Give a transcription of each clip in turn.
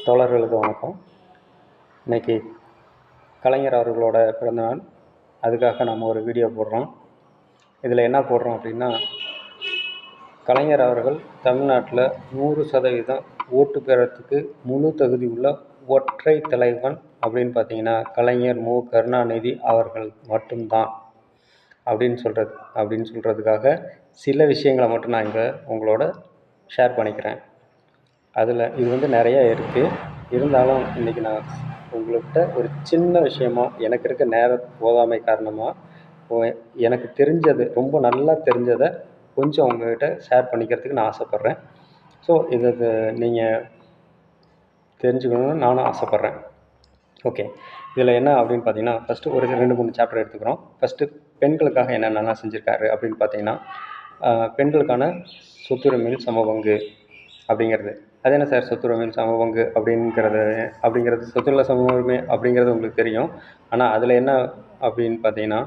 தோழர்களுக்கு வணக்கம். இன்றைக்கி கலைஞர் அவர்களோட பிறந்தநாள். அதுக்காக நம்ம ஒரு வீடியோ போடுறோம். இதில் என்ன போடுறோம் அப்படின்னா, கலைஞர் அவர்கள் தமிழ்நாட்டில் 100% ஓட்டு பெறத்துக்கு முழு தகுதி உள்ள ஒற்றை தலைவன் அப்படின்னு பார்த்தீங்கன்னா கலைஞர் மு கருணாநிதி அவர்கள் மட்டும்தான் அப்படின்னு சொல்கிறதுக்காக சில விஷயங்களை மட்டும் நான் இங்கே உங்களோட ஷேர் பண்ணிக்கிறேன். அதில் இது நிறைய இருக்குது. இருந்தாலும் இன்றைக்கி நான் உங்கள்கிட்ட ஒரு சின்ன விஷயமாக எனக்கு இருக்க நேர போதாமை காரணமாக எனக்கு தெரிஞ்சது, ரொம்ப நல்லா தெரிஞ்சதை கொஞ்சம் உங்கள்கிட்ட ஷேர் பண்ணிக்கிறதுக்கு நான் ஆசைப்பட்றேன். ஸோ இதை நீங்கள் தெரிஞ்சுக்கணுன்னு நானும் ஆசைப்பட்றேன். ஓகே, இதில் என்ன அப்படின்னு பார்த்தீங்கன்னா, ஃபஸ்ட்டு ஒரு 2-3 சாப்டர் எடுத்துக்கிறோம். ஃபஸ்ட்டு பெண்களுக்காக என்னென்னலாம் செஞ்சுருக்காரு அப்படின்னு பார்த்தீங்கன்னா, பெண்களுக்கான சொத்துரிமையில் சமபங்கு அப்படிங்கிறது. அது என்ன சார் சொத்துரிமையில் சமபங்கு அப்படிங்கிறது சொத்துல சம உரிமை அப்படிங்கிறது உங்களுக்கு தெரியும். ஆனால் அதில் என்ன அப்படின்னு பார்த்தீங்கன்னா,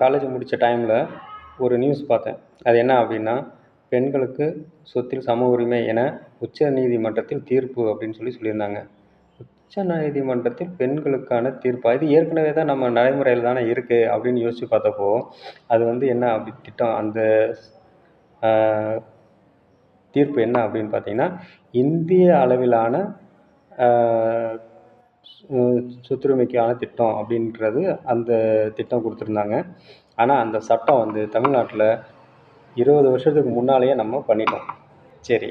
காலேஜ் முடித்த டைமில் ஒரு நியூஸ் பார்த்தேன். அது என்ன அப்படின்னா, பெண்களுக்கு சொத்தில் சம உரிமை என உச்ச நீதிமன்றத்தில் தீர்ப்பு அப்படின்னு சொல்லியிருந்தாங்க. உச்ச நீதிமன்றத்தில் பெண்களுக்கான தீர்ப்பு, இது ஏற்கனவே தான் நம்ம நடைமுறையில் தானே இருக்குது அப்படின்னு யோசித்து பார்த்தப்போ, அது என்ன அப்படி திட்டம், அந்த தீர்ப்பு என்ன அப்படின்னு பார்த்தீங்கன்னா, இந்திய அளவிலான சொத்துரிமைக்கான திட்டம் அப்படின்றது அந்த திட்டம் கொடுத்துருந்தாங்க. ஆனால் அந்த சட்டம் தமிழ்நாட்டில் 20 வருஷத்துக்கு முன்னாலேயே நம்ம பண்ணிட்டோம். சரி,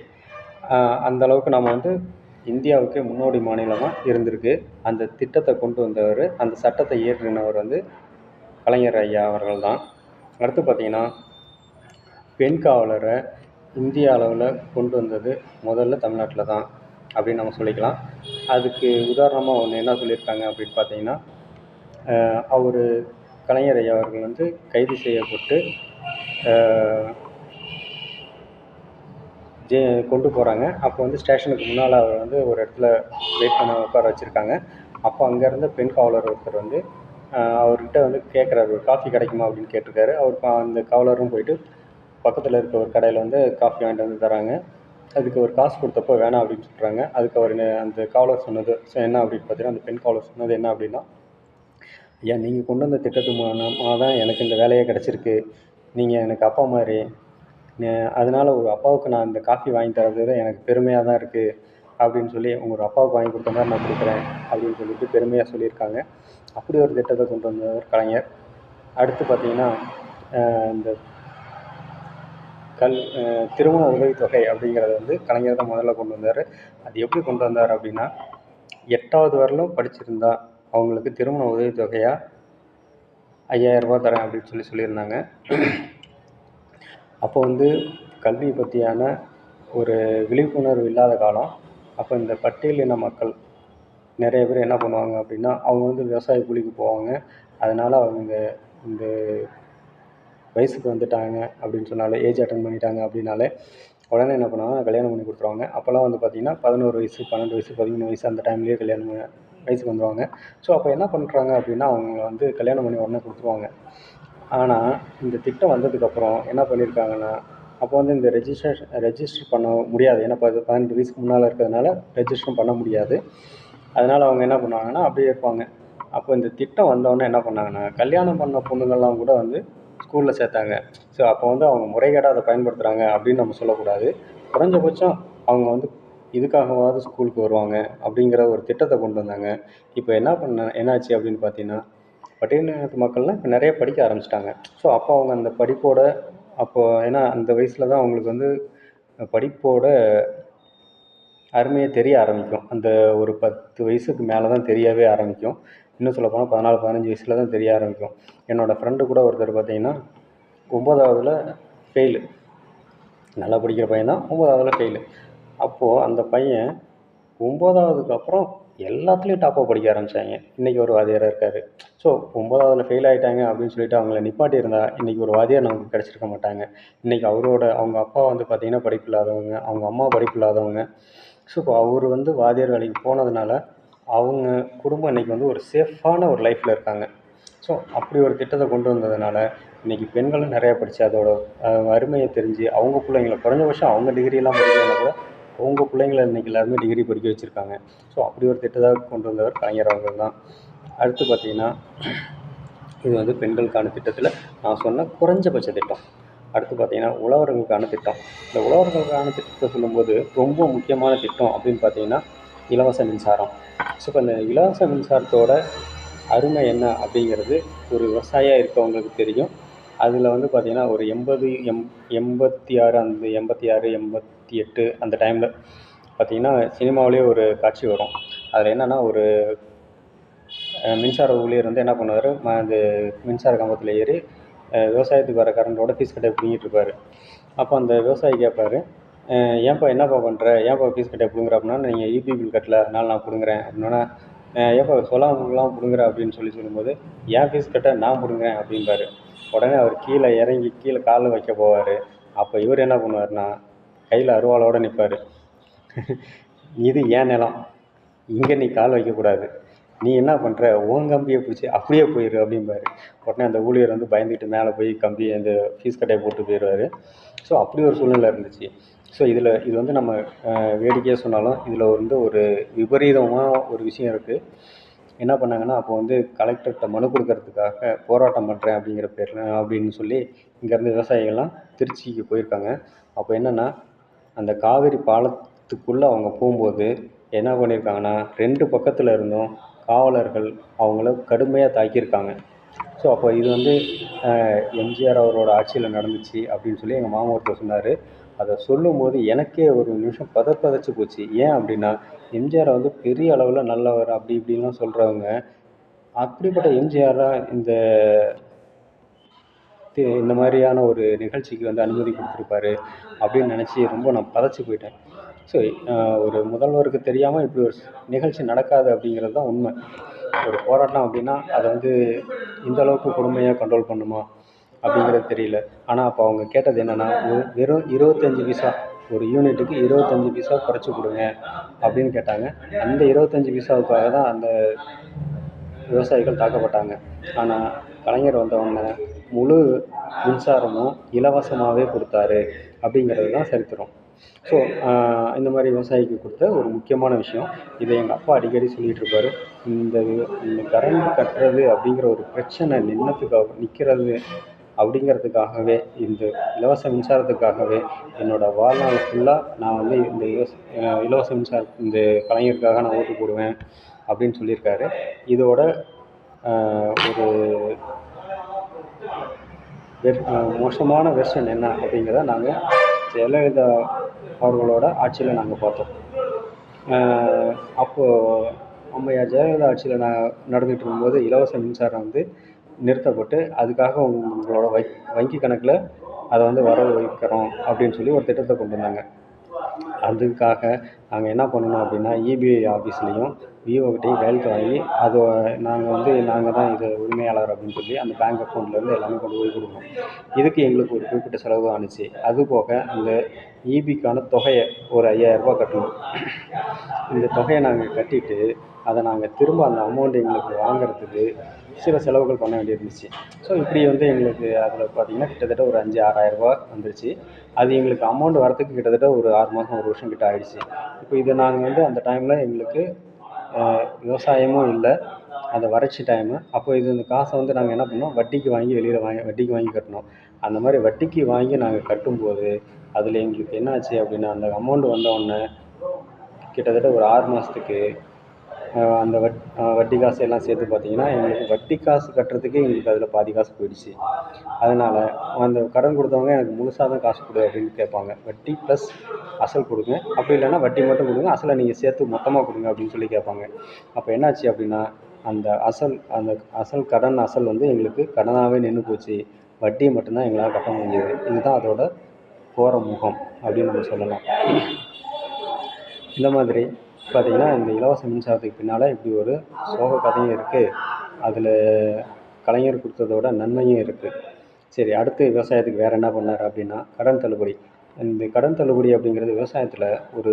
அந்தளவுக்கு நம்ம இந்தியாவுக்கே முன்னோடி மாநிலமாக இருந்திருக்கு. அந்த திட்டத்தை கொண்டு வந்தவர், அந்த சட்டத்தை இயற்றினவர் கலைஞர் ஐயா அவர்கள் தான். அடுத்து பார்த்திங்கன்னா, பெண் காவலரை இந்திய அளவில் கொண்டு வந்தது முதல்ல தமிழ்நாட்டில் தான் அப்படின்னு நம்ம சொல்லிக்கலாம். அதுக்கு உதாரணமாக ஒன்று என்ன சொல்லியிருக்காங்க அப்படின்னு பார்த்தீங்கன்னா, அவர் கலைஞர் ஐயா அவர்கள் கைது செய்யப்பட்டு கொண்டு போகிறாங்க. அப்போ ஸ்டேஷனுக்கு முன்னால் அவர் ஒரு இடத்துல வெயிட் பண்ண உட்கார வச்சுருக்காங்க. அப்போ அங்கே இருந்த பெண் காவலர் ஒருத்தர் அவர்கிட்ட கேட்குறாரு, ஒரு காஃபி கிடைக்குமா அப்படின்னு கேட்டிருக்காரு. அந்த காவலரும் போயிட்டு பக்கத்தில் இருக்க ஒரு கடையில் காஃபி வாங்கிட்டு வந்து தராங்க. அதுக்கு ஒரு காசு கொடுத்தப்போ வேணாம் அப்படின்னு சொல்கிறாங்க. அதுக்கு அவர் அந்த காவலர் சொன்னது என்ன அப்படின்னு பார்த்தீங்கன்னா, அந்த பெண் காவலர் சொன்னது என்ன அப்படின்னா, ஐயா நீங்கள் கொண்டு வந்த திட்டத்து மூலமாக தான் எனக்கு இந்த வேலையே கிடச்சிருக்கு. நீங்கள் எனக்கு அப்பா மாதிரி, அதனால் ஒரு அப்பாவுக்கு நான் இந்த காஃபி வாங்கி தரது எனக்கு பெருமையாக தான் இருக்குது அப்படின்னு சொல்லி, உங்கள் அப்பாவுக்கு வாங்கி கொடுத்த மாதிரி நான் கொடுக்குறேன் அப்படின்னு சொல்லிட்டு பெருமையாக சொல்லியிருக்காங்க. அப்படி ஒரு திட்டத்தை கொண்டு வந்தவர் கலைஞர். அடுத்து பார்த்திங்கன்னா, இந்த திருமண உதவித்தொகை அப்படிங்கிறது கலைஞர் தான் முதல்ல கொண்டு வந்தார். அது எப்படி கொண்டு வந்தார் அப்படின்னா, 8வது வரலும் படிச்சிருந்தா அவங்களுக்கு திருமண உதவித்தொகையாக 5000 ரூபா தரேன் அப்படின்னு சொல்லியிருந்தாங்க. அப்போ கல்வி பற்றியான ஒரு விழிப்புணர்வு இல்லாத காலம். அப்போ இந்த பட்டியலின மக்கள் நிறைய பேர் என்ன பண்ணுவாங்க அப்படின்னா, அவங்க விவசாய கூலிக்கு போவாங்க. அதனால் அவங்க இந்த வயசுக்கு வந்துட்டாங்க அப்படின்னு சொன்னாலே, ஏஜ் அட்டன் பண்ணிட்டாங்க அப்படின்னாலே உடனே என்ன பண்ணுவாங்க, கல்யாணம் பண்ணி கொடுத்துருவாங்க. அப்போல்லாம் பார்த்திங்கன்னா 11 வயசு, 12 வயசு, 13 வயசு அந்த டைம்லேயே வயசுக்கு வந்துடுவாங்க. ஸோ அப்போ என்ன பண்ணுறாங்க அப்படின்னா, அவங்க கல்யாணம் பண்ணி உடனே கொடுத்துருவாங்க. ஆனால் இந்த திட்டம் வந்ததுக்கப்புறம் என்ன பண்ணியிருக்காங்கன்னா, அப்போ இந்த ரெஜிஸ்டர் பண்ண முடியாது. ஏன்னா 18 வயசுக்கு முன்னால் இருக்கிறதுனால ரெஜிஸ்டரும் பண்ண முடியாது. அதனால் அவங்க என்ன பண்ணுவாங்கன்னா அப்படியே இருப்பாங்க. அப்போ இந்த திட்டம் வந்தோடனே என்ன பண்ணாங்கன்னா, கல்யாணம் பண்ண பொண்ணுங்கள்லாம் கூட ஸ்கூலில் சேர்த்தாங்க. ஸோ அப்போ அவங்க முறைகேடாக அதை பயன்படுத்துகிறாங்க அப்படின்னு நம்ம சொல்லக்கூடாது. குறைஞ்சபட்சம் அவங்க இதுக்காகவாவது ஸ்கூலுக்கு வருவாங்க அப்படிங்கிற ஒரு திட்டத்தை கொண்டு வந்தாங்க. இப்போ என்னாச்சு அப்படின்னு பார்த்தீங்கன்னா, பட்டியலினத்து மக்கள்லாம் இப்போ நிறைய படிக்க ஆரம்பிச்சிட்டாங்க. ஸோ அப்போ அவங்க அந்த படிப்போட ஏன்னா அந்த வயசில் தான் அவங்களுக்கு படிப்போட அருமையை தெரிய ஆரம்பிக்கும். அந்த ஒரு 10 வயசுக்கு மேலே தான் தெரியவே ஆரம்பிக்கும். இன்னும் சொல்லப்போனால் 14, 15 வயசில் தான் தெரிய ஆரம்பிக்கும். என்னோடய ஃப்ரெண்டு கூட ஒருத்தர் பார்த்திங்கன்னா 9வதுல ஃபெயிலு. நல்லா படிக்கிற பையன் தான், 9வதுல ஃபெயிலு. அப்போது அந்த பையன் 9வதுக்கு அப்புறம் எல்லாத்துலேயும் டாப்பாக படிக்க ஆரம்பித்தாங்க. இன்றைக்கி ஒரு வாத்தியாராக இருக்கார். ஸோ 9வதுல ஃபெயில் ஆகிட்டாங்க அப்படின்னு சொல்லிட்டு அவங்கள நிப்பாட்டி இருந்தால் இன்றைக்கி ஒரு வாத்தியார் நமக்கு கிடச்சிருக்க மாட்டாங்க. இன்றைக்கி அவங்க அப்பா பார்த்திங்கன்னா படிப்பு இல்லாதவங்க, அவங்க அம்மா படிப்பு இல்லாதவங்க. ஸோ இப்போ அவர் வாத்தியார் வேலைக்கு போனதுனால அவங்க குடும்பம் இன்றைக்கி ஒரு சேஃபான ஒரு லைஃப்பில் இருக்காங்க. ஸோ அப்படி ஒரு திட்டத்தை கொண்டு வந்ததுனால இன்றைக்கி பெண்களும் நிறையா படித்து அதோட அருமையை தெரிஞ்சு அவங்க பிள்ளைங்கள குறைஞ்சபட்சம் அவங்க டிகிரியெல்லாம் படிக்கலைன்னா கூட உங்கள் பிள்ளைங்கள இன்றைக்கி எல்லாருமே டிகிரி படிக்க வச்சுருக்காங்க. ஸோ அப்படி ஒரு திட்டத்தை கொண்டு வந்தவர் கலைஞர் அவர்கள் தான். அடுத்து பார்த்திங்கன்னா, இது வந்து பெண்களுக்கான திட்டத்தில் நான் சொன்ன குறைஞ்சபட்ச திட்டம். அடுத்து பார்த்திங்கன்னா உழவர்களுக்கான திட்டம். இந்த உழவர்களுக்கான திட்டத்தை சொல்லும்போது ரொம்ப முக்கியமான திட்டம் அப்படின்னு பார்த்தீங்கன்னா இலவச மின்சாரம். ஸோ இப்போ இந்த இலவச மின்சாரத்தோட அருமை என்ன அப்படிங்கிறது ஒரு விவசாயியாக இருக்கவங்களுக்கு தெரியும். அதில் வந்து பார்த்திங்கன்னா ஒரு 86 அந்த 88 அந்த டைமில் பார்த்திங்கன்னா சினிமாவிலேயே ஒரு காட்சி வரும். அதில் என்னென்னா ஒரு மின்சார ஊழியர் வந்து என்ன பண்ணுவார், அந்த மின்சார கம்பத்தில் ஏறி விவசாயத்துக்கு வர கரண்டோட ஃபீஸ் கட்டை பிடிங்கிட்டு இருப்பார். அப்போ அந்த விவசாயி கேட்பார், ஏன்ப்பா என்னப்பா பண்ணுற, ஏன்ப்பா ஃபீஸ் கட்டை பிடுங்குற அப்படின்னா, நீங்கள் ஈபி பில் கட்டல அதனால் நான் பிடுங்குறேன் அப்படின்னா, ஏன்ப்பா சொல்லாமலாம் பிடுங்குற அப்படின்னு சொல்லும்போது, ஏன் ஃபீஸ் கட்ட நான் பிடுங்குறேன் அப்படின்பாரு. உடனே அவர் கீழே இறங்கி கீழே கால் வைக்க போவார். அப்போ இவர் என்ன பண்ணுவார்னா கையில் அருவாளோடு நிற்பார். இது ஏன் நிலம், இங்கே நீ கால் வைக்கக்கூடாது, நீ என்ன பண்ணுற உன் கம்பியை பிடிச்சி அப்படியே போயிரு அப்படிம்பாரு. உடனே அந்த ஊழியர் வந்து பயந்துட்டு மேலே போய் கம்பி அந்த ஃபீஸ் கட்டையை போட்டு போயிடுவார். ஸோ அப்படி ஒரு சூழ்நிலை இருந்துச்சு. ஸோ இது வந்து நம்ம வேடிக்கையாக சொன்னாலும் இதில் வந்து ஒரு விபரீதமான ஒரு விஷயம் இருக்குது. என்ன பண்ணாங்கன்னா, அப்போ வந்து கலெக்டர்கிட்ட மனு கொடுக்கறதுக்காக போராட்டம் பண்ணுறேன் அப்படிங்கிற பேரில் அப்படின்னு சொல்லி இங்கேருந்து விவசாயிகள்லாம் திருச்சிக்கு போயிருக்காங்க. அப்போ என்னென்னா, அந்த காவிரி பாலத்துக்குள்ளே அவங்க போகும்போது என்ன பண்ணியிருக்காங்கன்னா, 2 பக்கத்தில் இருந்தும் காவலர்கள் அவங்கள கடுமையாக தாக்கியிருக்காங்க. ஸோ அப்போ இது வந்து எம்ஜிஆர் அவரோட ஆட்சியில் நடந்துச்சு அப்படின்னு சொல்லி எங்கள் மாமா ஒருத்தர் சொன்னார். அதை சொல்லும்போது எனக்கே ஒரு நிமிஷம் பதச்சு போச்சு. ஏன் அப்படின்னா, எம்ஜிஆரை வந்து பெரிய அளவில் நல்லவர் அப்படி இப்படின்லாம் சொல்கிறவங்க, அப்படிப்பட்ட எம்ஜிஆரா இந்த மாதிரியான ஒரு நிகழ்ச்சிக்கு வந்து அனுமதி கொடுத்துருப்பாரு அப்படின்னு நினச்சி ரொம்ப நான் பதச்சு போயிட்டேன். ஸோ ஒரு முதல்வருக்கு தெரியாமல் இப்படி ஒரு நிகழ்ச்சி நடக்காது அப்படிங்கிறது தான் உண்மை. ஒரு போராட்டம் அப்படின்னா அதை வந்து இந்த அளவுக்கு கொடுமையாக கண்ட்ரோல் பண்ணுமா அப்படிங்கிறது தெரியல. ஆனால் அப்போ அவங்க கேட்டது என்னென்னா, வெறும் 25 பைசா ஒரு யூனிட்டுக்கு 25 பைசா குறைச்சி கொடுங்க அப்படின்னு கேட்டாங்க. அந்த 25 பைசாவுக்காக தான் அந்த விவசாயிகள் தாக்கப்பட்டாங்க. ஆனால் கலைஞர் வந்தவொடனே முழு மின்சாரமும் இலவசமாகவே கொடுத்தாரு அப்படிங்கிறது தான் சரித்திரம். ஸோ இந்த மாதிரி விவசாயிக்கு கொடுத்த ஒரு முக்கியமான விஷயம். இதை எங்கள் அப்பா அடிக்கடி சொல்லிகிட்டு இருப்பார். இந்த கரண்ட் கட்டுறது அப்படிங்கிற ஒரு பிரச்சனை நிற்கிறது அப்படிங்கிறதுக்காகவே, இந்த இலவச மின்சாரத்துக்காகவே என்னோடய வாழ்நாள் ஃபுல்லாக நான் வந்து இந்த இலவச மின்சாரம் இந்த கலைஞருக்காக நான் ஓட்டு போடுவேன் அப்படின்னு சொல்லியிருக்காரு. இதோட ஒரு மோசமான வெர்ஷன் என்ன அப்படிங்கிறத நாங்கள் ஜெயலலிதா அவர்களோட ஆட்சியில் நாங்கள் பார்த்தோம். அப்போது அம்மையார் ஜெயலலிதா ஆட்சியில் நடந்துகிட்டு இருக்கும்போது இலவச மின்சாரம் வந்து நிறுத்தப்பட்டு அதுக்காக உங்களோட வங்கி கணக்கில் அதை வந்து வரவு வைக்கிறோம் அப்படின்னு சொல்லி ஒரு திட்டத்தை கொண்டு வந்தாங்க. அதுக்காக நாங்கள் என்ன பண்ணணும் அப்படின்னா, இபிஐ ஆஃபீஸ்லேயும் விஓகிட்டையும் கையெழுத்து வாங்கி நாங்கள் தான் இது உரிமையாளர் அப்படின்னு சொல்லி அந்த பேங்க் அக்கௌண்ட்லேருந்து எல்லாமே கொண்டு போய் கொடுக்கணும். இதுக்கு எங்களுக்கு ஒரு குறிப்பிட்ட செலவு ஆணுச்சு. அதுபோக அந்த இபிக்கான தொகையை ஒரு 5000 ரூபா கட்டணும். இந்த தொகையை நாங்கள் கட்டிட்டு அதை நாங்கள் திரும்ப அந்த அமௌண்ட் எங்களுக்கு வாங்குறதுக்கு சில செலவுகள் பண்ண வேண்டியிருந்துச்சு. ஸோ இப்படி வந்து எங்களுக்கு அதில் பார்த்திங்கன்னா கிட்டத்தட்ட ஒரு 5-6000 ரூபா வந்துருச்சு. அது எங்களுக்கு அமௌண்ட் வரத்துக்கு கிட்டத்தட்ட ஒரு 6 மாதம் 1 வருஷம் கிட்ட ஆகிடுச்சு. இப்போ இதை நாங்கள் வந்து அந்த டைமில் எங்களுக்கு விவசாயமும் இல்லை, அந்த வறட்சி டைமு. அப்போ இந்த காசை வந்து நாங்கள் என்ன பண்ணோம், வட்டிக்கு வாங்கி கட்டணும். அந்த மாதிரி வட்டிக்கு வாங்கி நாங்கள் கட்டும்போது அதில் எங்களுக்கு என்ன ஆச்சு அப்படின்னா, அந்த அமௌண்ட் வந்தவுடனே கிட்டத்தட்ட ஒரு 6 மாதத்துக்கு அந்த வட்டி காசு எல்லாம் சேர்த்து பார்த்திங்கன்னா எங்களுக்கு வட்டி காசு கட்டுறதுக்கே எங்களுக்கு அதில் பாதி காசு போயிடுச்சு. அதனால் அந்த கடன் கொடுத்தவங்க எனக்கு முழுசாக தான் காசு கொடு அப்படின்னு கேட்பாங்க. வட்டி ப்ளஸ் அசல் கொடுங்க, அப்படி இல்லைன்னா வட்டி மட்டும் கொடுங்க, அசலை நீங்கள் சேர்த்து மொத்தமாக கொடுங்க அப்படின்னு சொல்லி கேட்பாங்க. அப்போ என்னாச்சு அப்படின்னா, அந்த அசல் வந்து எங்களுக்கு கடனாகவே நின்று போச்சு. வட்டியை மட்டும்தான் எங்களால் கட்ட முடிஞ்சது. இதுதான் அதோட கோர முகம் அப்படின்னு நம்ம சொல்லலாம். இந்த மாதிரி பார்த்திங்கன்னா இந்த இலவச மின்சாரத்துக்கு பின்னால் இப்படி ஒரு சோக கதையும் இருக்குது, அதில் கலைஞர் கொடுத்ததோட நன்மையும் இருக்குது. சரி, அடுத்து விவசாயத்துக்கு வேறு என்ன பண்ணார் அப்படின்னா, கடன் தள்ளுபடி. இந்த கடன் தள்ளுபடி அப்படிங்கிறது விவசாயத்தில் ஒரு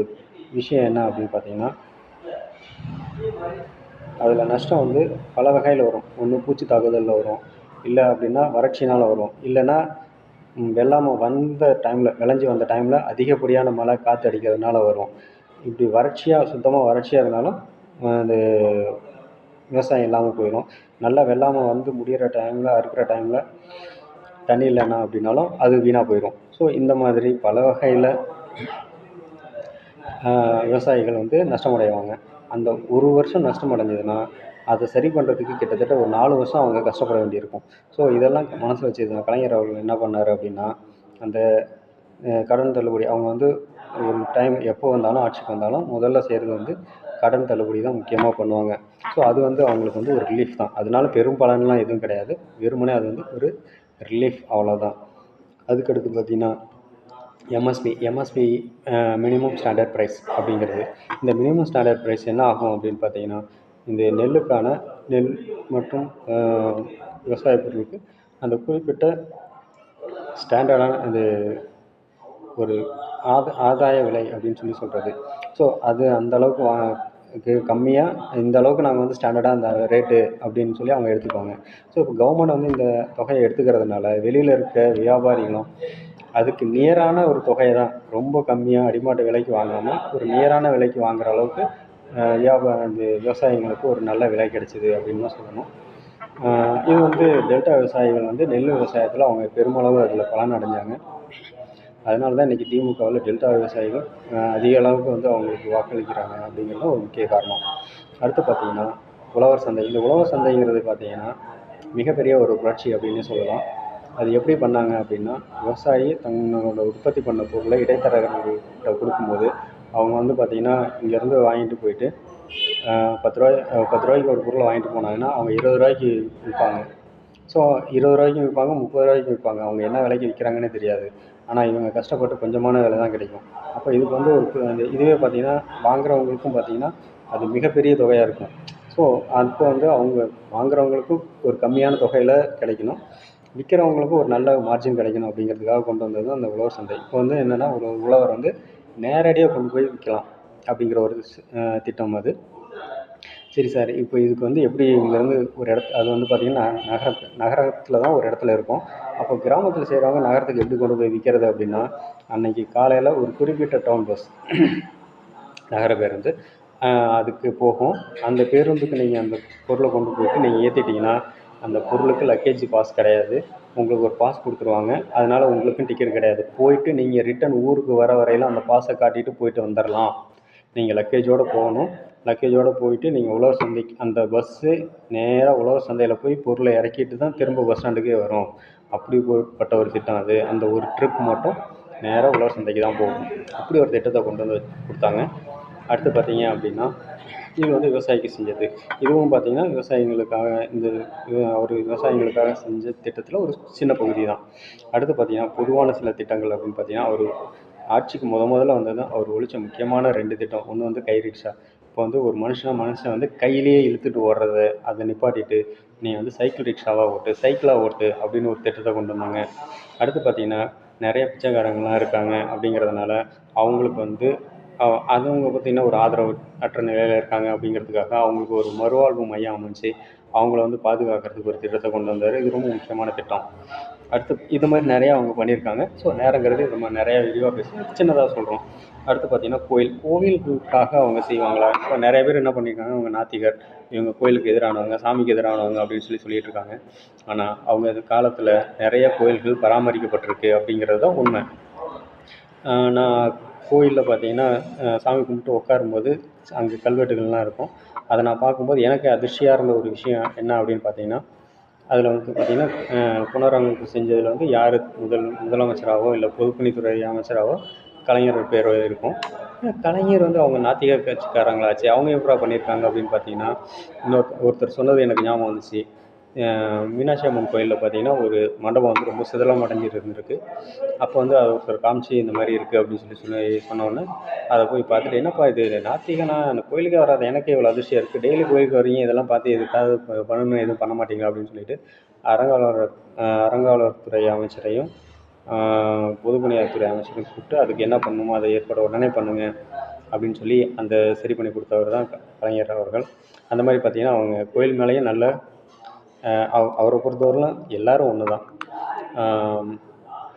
விஷயம் என்ன அப்படின்னு பார்த்திங்கன்னா, அதில் நஷ்டம் வந்து பல வகையில் வரும். ஒன்று பூச்சி தாக்குதலில் வரும், இல்லை அப்படின்னா வறட்சினால் வரும், இல்லைன்னா வெள்ளாமை வந்த டைமில், விளைஞ்சி வந்த டைமில் அதிகப்படியான மழை காற்று அடிக்கிறதுனால வரும். இப்படி சுத்தமாக வறட்சியாக இருந்தாலும் அது விவசாயம் இல்லாமல் போயிடும். நல்லா வெள்ளாமை வந்து முடிகிற டைமில், அறுக்கிற டைமில் தண்ணி இல்லைன்னா அப்படின்னாலும் அது வீணாக போயிடும். ஸோ இந்த மாதிரி பல வகையில் விவசாயிகள் வந்து நஷ்டமடைவாங்க. அந்த ஒரு வருஷம் நஷ்டம் அடைஞ்சதுன்னா அதை சரி பண்ணுறதுக்கு கிட்டத்தட்ட ஒரு 4 வருஷம் அவங்க கஷ்டப்பட வேண்டியிருக்கும். ஸோ இதெல்லாம் மனசில் வச்சு கலைஞர் அவர்கள் என்ன பண்ணார் அப்படின்னா, அந்த கடன் தள்ளுபடி அவங்க வந்து ஒரு டைம் எப்போ வந்தாலும் ஆட்சிக்கு வந்தாலும் முதல்ல செய்கிறது வந்து கடன் தள்ளுபடி தான் முக்கியமாக பண்ணுவாங்க. ஸோ அது வந்து அவங்களுக்கு வந்து ஒரு ரிலீஃப் தான். அதனால பெரும் பலன்லாம் எதுவும் கிடையாது. வெறுமனே அது வந்து ஒரு ரிலீஃப், அவ்வளோதான். அதுக்கடுத்து பார்த்திங்கன்னா எம்எஸ்பி மினிமம் ஸ்டாண்டர்ட் ப்ரைஸ் அப்படிங்கிறது. இந்த மினிமம் ஸ்டாண்டர்ட் ப்ரைஸ் என்ன ஆகும் அப்படின்னு பார்த்தீங்கன்னா, இந்த நெல் மற்றும் விவசாய பொருளுக்கு அந்த குறிப்பிட்ட ஸ்டாண்டர்டான அது ஒரு ஆதாய விலை அப்படின்னு சொல்கிறது. ஸோ அது அந்தளவுக்கு கம்மியாக, இந்த அளவுக்கு நாங்கள் வந்து ஸ்டாண்டர்டாக அந்த ரேட்டு அப்படின்னு சொல்லி அவங்க எடுத்துக்குவாங்க. ஸோ இப்போ கவர்மெண்ட் வந்து இந்த தொகையை எடுத்துக்கிறதுனால வெளியில் இருக்க வியாபாரிகளும் அதுக்கு நியரான ஒரு தொகையை தான், ரொம்ப கம்மியாக அடிமாட்டு விலைக்கு வாங்காமல் ஒரு நியரான விலைக்கு வாங்குகிற அளவுக்கு அந்த விவசாயிகளுக்கு ஒரு நல்ல விலை கிடைச்சிது அப்படின்னு தான் சொல்லணும். இது வந்து டெல்டா விவசாயிகள் வந்து நெல் விவசாயத்தில் அவங்க பெருமளவு அதில் பலன் அடைஞ்சாங்க. அதனால தான் இன்றைக்கி திமுகவில் டெல்டா விவசாயிகள் அதிக அளவுக்கு வந்து அவங்களுக்கு வாக்களிக்கிறாங்க அப்படிங்கிறது ஒரு முக்கிய காரணம். அடுத்து பார்த்திங்கன்னா உழவர் சந்தை. இந்த உழவர் சந்தைங்கிறது பார்த்திங்கன்னா மிகப்பெரிய ஒரு புரட்சி அப்படின்னு சொல்லலாம். அது எப்படி பண்ணாங்க அப்படின்னா, விவசாயி தங்களோட உற்பத்தி பண்ண பொருளை இடைத்தரகர்கள்கிட்ட கொடுக்கும்போது அவங்க வந்து பார்த்திங்கன்னா இங்கேருந்து வாங்கிட்டு போயிட்டு 10 ரூபாய்க்கு ஒரு பொருளை வாங்கிட்டு போனாங்கன்னா அவங்க 20 ரூபாய்க்கு விற்பாங்க. ஸோ 20 ரூபாய்க்கும் விற்பாங்க, 30 ரூபாய்க்கும் விற்பாங்க. அவங்க என்ன விலைக்கு விற்கிறாங்கன்னே தெரியாது. ஆனால் இவங்க கஷ்டப்பட்டு கொஞ்சமான விலை தான் கிடைக்கும். அப்போ இதுக்கு வந்து இதுவே பார்த்திங்கன்னா வாங்குறவங்களுக்கும் பார்த்திங்கன்னா அது மிகப்பெரிய தொகையாக இருக்கும். ஸோ அப்போ வந்து அவங்க வாங்குறவங்களுக்கும் ஒரு கம்மியான தொகையில் கிடைக்கணும், விற்கிறவங்களுக்கும் ஒரு நல்ல மார்ஜின் கிடைக்கணும் அப்படிங்கிறதுக்காக கொண்டு வந்தது தான் அந்த உழவர் சந்தை. இப்போ வந்து என்னென்னா, ஒரு உழவர் வந்து நேரடியாக கொண்டு போய் விற்கலாம் அப்படிங்கிற ஒரு திட்டம் அது. சரி சார், இப்போ இதுக்கு வந்து எப்படி இங்கேருந்து ஒரு அது வந்து பார்த்திங்கன்னா நகரத்தில் தான் ஒரு இடத்துல இருக்கும். அப்போ கிராமத்தில் செய்கிறவங்க நகரத்துக்கு எப்படி கொண்டு போய் விற்கிறது அப்படின்னா, அன்றைக்கி காலையில் ஒரு குறிப்பிட்ட டவுன் பஸ் நகர பேருந்து அதுக்கு போகும். அந்த பேருந்துக்கு நீங்கள் அந்த பொருளை கொண்டு போயிட்டு நீங்கள் ஏற்றிட்டிங்கன்னா அந்த பொருளுக்கு லக்கேஜ் பாஸ் கிடையாது. உங்களுக்கு ஒரு பாஸ் கொடுத்துருவாங்க. அதனால் உங்களுக்கும் டிக்கெட் கிடையாது. போயிட்டு நீங்கள் ரிட்டன் ஊருக்கு வர வரையில் அந்த பாஸை காட்டிட்டு போயிட்டு வந்துடலாம். நீங்கள் லக்கேஜோடு போகணும். லக்கேஜோடு போயிட்டு நீங்கள் உழவர் சந்தைக்கு அந்த பஸ்ஸு நேராக உழவர் சந்தையில் போய் பொருளை இறக்கிட்டு தான் திரும்ப பஸ் ஸ்டாண்டுக்கே வரும். அப்படிப்பட்ட ஒரு திட்டம் அது. அந்த ஒரு ட்ரிப் மட்டும் நேராக உழவர் சந்தைக்கு தான் போகும். அப்படி ஒரு திட்டத்தை கொண்டு வந்து கொடுத்தாங்க. அடுத்து பார்த்தீங்க அப்படின்னா, இது வந்து விவசாயிக்கு செஞ்சது. இதுவும் பார்த்திங்கன்னா விவசாயிகளுக்காக ஒரு விவசாயிகளுக்காக செஞ்ச திட்டத்தில் ஒரு சின்ன பகுதி தான். அடுத்து பார்த்திங்கன்னா பொதுவான சில திட்டங்கள் அப்படின்னு பார்த்திங்கன்னா, அவர் ஆட்சிக்கு முதல்ல வந்தது அவர் ஒழிச்ச முக்கியமான 2 திட்டம். ஒன்று வந்து கை ரிக்ஷா. இப்போ வந்து ஒரு மனுஷன் வந்து கையிலேயே இழுத்துட்டு ஓடுறத அதை நிப்பாட்டிட்டு நீ வந்து சைக்கிள் ரிக்ஷாவாக ஓட்டு, சைக்கிளாக ஓட்டு அப்படின்னு ஒரு திட்டத்தை கொண்டு வந்தாங்க. அடுத்து பார்த்திங்கன்னா நிறைய பிச்சைக்காரங்களாம் இருக்காங்க அப்படிங்கிறதுனால அவங்களுக்கு வந்து அவங்க பார்த்திங்கன்னா ஒரு ஆதரவு அற்ற நிலையில் இருக்காங்க அப்படிங்கிறதுக்காக அவங்களுக்கு ஒரு மறுவாழ்வு மையம் அமைச்சு அவங்கள வந்து பாதுகாக்கிறதுக்கு ஒரு திட்டத்தை கொண்டு வந்தார். இது ரொம்ப முக்கியமான திட்டம். அடுத்து இது மாதிரி நிறையா அவங்க பண்ணியிருக்காங்க. ஸோ நேரங்கிறது நம்ம நிறையா விரிவாக பேசி சின்னதாக சொல்கிறோம். அடுத்து பார்த்திங்கன்னா கோவிலுக்காக அவங்க செய்வாங்களா? இப்போ நிறைய பேர் என்ன பண்ணியிருக்காங்க, அவங்க நாத்திகர், இவங்க கோயிலுக்கு எதிரானவங்க, சாமிக்கு எதிரானவங்க அப்படின்னு சொல்லிட்டு இருக்காங்க. ஆனால் அவங்க காலத்தில் நிறைய கோயில்கள் பராமரிக்கப்பட்டிருக்கு அப்படிங்கிறது தான் உண்மை. நான் கோயிலில் பார்த்திங்கன்னா சாமி கும்பிட்டு உட்காரும்போது அங்கே கல்வெட்டுகள்லாம் இருக்கும். அதை நான் பார்க்கும்போது எனக்கு அதிர்ச்சியாக இருந்த ஒரு விஷயம் என்ன அப்படின்னு பார்த்திங்கன்னா, அதில் வந்து பார்த்திங்கன்னா புனரமைப்பு செஞ்சதில் வந்து யார் முதலமைச்சராகவோ இல்லை பொதுப்பணித்துறை அமைச்சராகவோ கலைஞர் பேர் இருக்கும். கலைஞர் வந்து அவங்க நாத்திக கட்சிக்காரங்களாச்சு, அவங்க எப்படா பண்ணியிருக்காங்க அப்படின்னு பார்த்திங்கன்னா, ஒருத்தர் சொன்னது எனக்கு ஞாபகம் வந்துச்சு. மீனாட்சி அம்மன் கோயிலில் பார்த்திங்கன்னா ஒரு மண்டபம் வந்து ரொம்ப சிதிலம் அடைஞ்சிட்டு இருந்திருக்கு. அப்போ வந்து அதை ஒருத்தர் காமிச்சு இந்த மாதிரி இருக்குது அப்படின்னு சொன்னோடனே அதை போய் பார்த்துட்டு, என்னப்பா இது நாத்திகனா அந்த கோயிலுக்கே வராது, எனக்கே இவ்வளோ அதிர்ச்சியாக இருக்குது, டெய்லி கோயிலுக்கு வரீங்க, இதெல்லாம் பார்த்து எதுக்காவது பண்ணணும், எதுவும் பண்ண மாட்டீங்களா அப்படின்னு சொல்லிட்டு அறங்காவலர்துறை அமைச்சரையும் பொதுப்பணியாளர்துறை அமைச்சரையும் கூப்பிட்டு அதுக்கு என்ன பண்ணணுமோ அதை ஏற்பாடு உடனே பண்ணுங்க அப்படின்னு சொல்லி அந்த சரி பண்ணி கொடுத்தவர் தான் கலைஞர் அவர்கள். அந்த மாதிரி பார்த்திங்கன்னா அவங்க கோயில் மேலேயும் நல்ல அவரை பொறுத்தவரையிலும் எல்லோரும் ஒன்று தான்.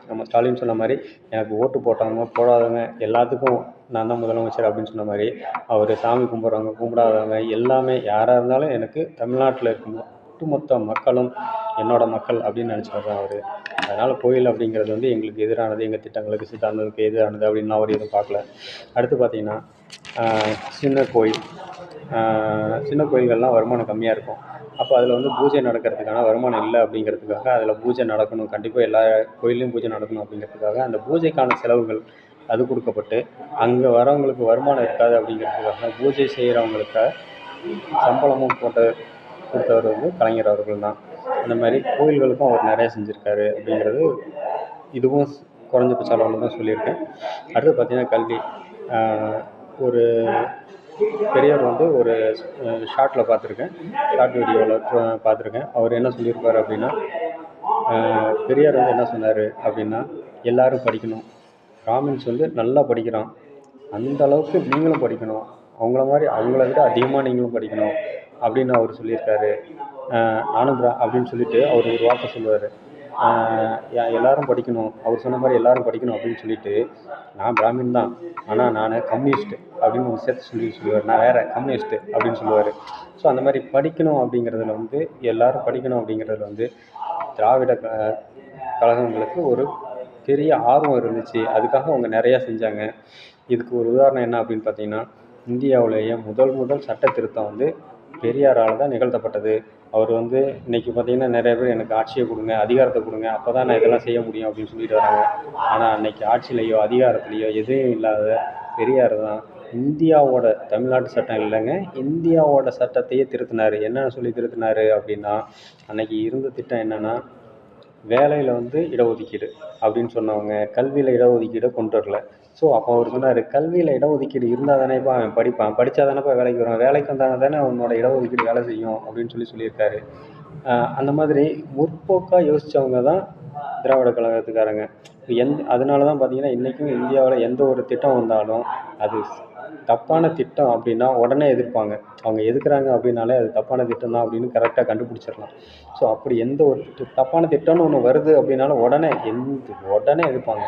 நம்ம ஸ்டாலின் சொன்ன மாதிரி எனக்கு ஓட்டு போட்டவங்க போடாதவங்க எல்லாத்துக்கும் நான் தான் முதலமைச்சர் அப்படின்னு சொன்ன மாதிரி அவர் சாமி கும்பிட்றவங்க கும்பிடாதவங்க எல்லாமே யாராக இருந்தாலும் எனக்கு தமிழ்நாட்டில் இருக்கும் ஒட்டுமொத்த மக்களும் என்னோட மக்கள் அப்படின்னு நினச்சவர் தான் அவர். அதனால் கோயில் அப்படிங்கிறது வந்து எங்களுக்கு எதிரானது, எங்கள் திட்டங்களுக்கு சித்தாந்தத்துக்கு எதிரானது அப்படின்னு அவர் எதுவும் பார்க்கல. அடுத்து பார்த்திங்கன்னா சின்ன கோயில், சின்ன கோயில்கள்லாம் வருமானம் கம்மியாக இருக்கும். அப்போ அதில் வந்து பூஜை நடக்கிறதுக்கான வருமானம் இல்லை அப்படிங்கிறதுக்காக அதில் பூஜை நடக்கணும், கண்டிப்பாக எல்லா கோயில்லையும் பூஜை நடக்கணும் அப்படிங்கிறதுக்காக அந்த பூஜைக்கான செலவுகள் அது கொடுக்கப்பட்டு அங்கே வரவங்களுக்கு வருமானம் இருக்காது அப்படிங்கிறதுக்காக பூஜை செய்கிறவங்களுக்கு சம்பளமும் கொடுத்தவர் வந்து கலைஞர் அவர்கள் தான். அந்த மாதிரி கோயில்களுக்கும் அவர் நிறைய செஞ்சுருக்காரு அப்படிங்கிறது இதுவும் குறைஞ்சபட்ச அளவில் தான் சொல்லியிருக்கேன். அடுத்து பார்த்திங்கன்னா கல்வி. ஒரு பெரியவர் வந்து ஒரு ஷார்ட்டில் பார்த்துருக்கேன், ஷார்ட் வீடியோவில் பார்த்துருக்கேன். அவர் என்ன சொல்லியிருப்பார் அப்படின்னா, பெரியார் வந்து என்ன சொன்னார் அப்படின்னா, எல்லோரும் படிக்கணும், பிராமின்ஸ் வந்து நல்லா படிக்கிறான், அந்த அளவுக்கு நீங்களும் படிக்கணும், அவங்கள மாதிரி அவங்கள விட அதிகமாக நீங்களும் படிக்கணும் அப்படின்னு அவர் சொல்லியிருக்காரு. நானும் அப்படின்னு சொல்லிட்டு அவர் ஒரு வார்த்தை சொல்லுவார், எல்லோரும் படிக்கணும், அவர் சொன்ன மாதிரி எல்லோரும் படிக்கணும் அப்படின்னு சொல்லிட்டு, நான் பிராமின் தான் ஆனால் நான் கம்யூனிஸ்ட்டு அப்படின்னு ஒரு சேர்த்து சொல்லுவார், நான் வேறு கம்யூனிஸ்ட்டு அப்படின்னு சொல்லுவார். ஸோ அந்த மாதிரி படிக்கணும் அப்படிங்கிறதுல வந்து எல்லோரும் படிக்கணும் அப்படிங்கிறதுல வந்து திராவிட கழகங்களுக்கு ஒரு பெரிய ஆர்வம் இருந்துச்சு. அதுக்காக அவங்க நிறையா செஞ்சாங்க. இதுக்கு ஒரு உதாரணம் என்ன அப்படின்னு பார்த்தீங்கன்னா, இந்தியாவிலேயே முதல் சட்ட திருத்தம் வந்து பெரியாரால் தான் நிகழ்த்தப்பட்டது. அவர் வந்து இன்றைக்கி பார்த்திங்கன்னா நிறைய பேர் எனக்கு ஆட்சியை கொடுங்க, அதிகாரத்தை கொடுங்க, அப்போ தான் நான் இதெல்லாம் செய்ய முடியும் அப்படின்னு சொல்லிட்டு வராங்க. ஆனால் அன்றைக்கி ஆட்சியிலையோ அதிகாரத்துலேயோ எதுவும் இல்லாத பெரியார் தான் இந்தியாவோட தமிழ்நாட்டு சட்டம் இல்லைங்க, இந்தியாவோட சட்டத்தையே திருத்தினார். என்னென்னு சொல்லி திருத்தினார் அப்படின்னா, அன்றைக்கி இருந்த திட்டம் என்னென்னா, வேலையில் வந்து இடஒதுக்கீடு அப்படின்னு சொன்னவங்க கல்வியில் இடஒதுக்கீடை கொண்டு வரல. ஸோ அப்போ அவர் சொன்னார், கல்வியில் இடஒதுக்கீடு இருந்தால் தானேப்பா அவன் படிப்பான், படித்தா தானேப்பா வேலைக்கு வருவான், வேலைக்கு வந்தால் தானே அவனோட இடஒதுக்கீடு வேலை செய்யும் அப்படின்னு சொல்லியிருக்காரு. அந்த மாதிரி முற்போக்காக யோசித்தவங்க தான் திராவிட கழகத்துக்காரங்க. அதனால தான் பார்த்திங்கன்னா இன்றைக்கும் இந்தியாவில் எந்த ஒரு திட்டம் வந்தாலும் அது தப்பான திட்டம் அப்படின்னா உடனே எதிர்ப்பாங்க. அவங்க எதுக்குறாங்க அப்படின்னாலே அது தப்பான திட்டம் தான் அப்படின்னு கரெக்டாக கண்டுபிடிச்சிடலாம். ஸோ அப்படி எந்த ஒரு தப்பான திட்டம்னு ஒன்று வருது அப்படின்னாலும் உடனே எதிர்ப்பாங்க.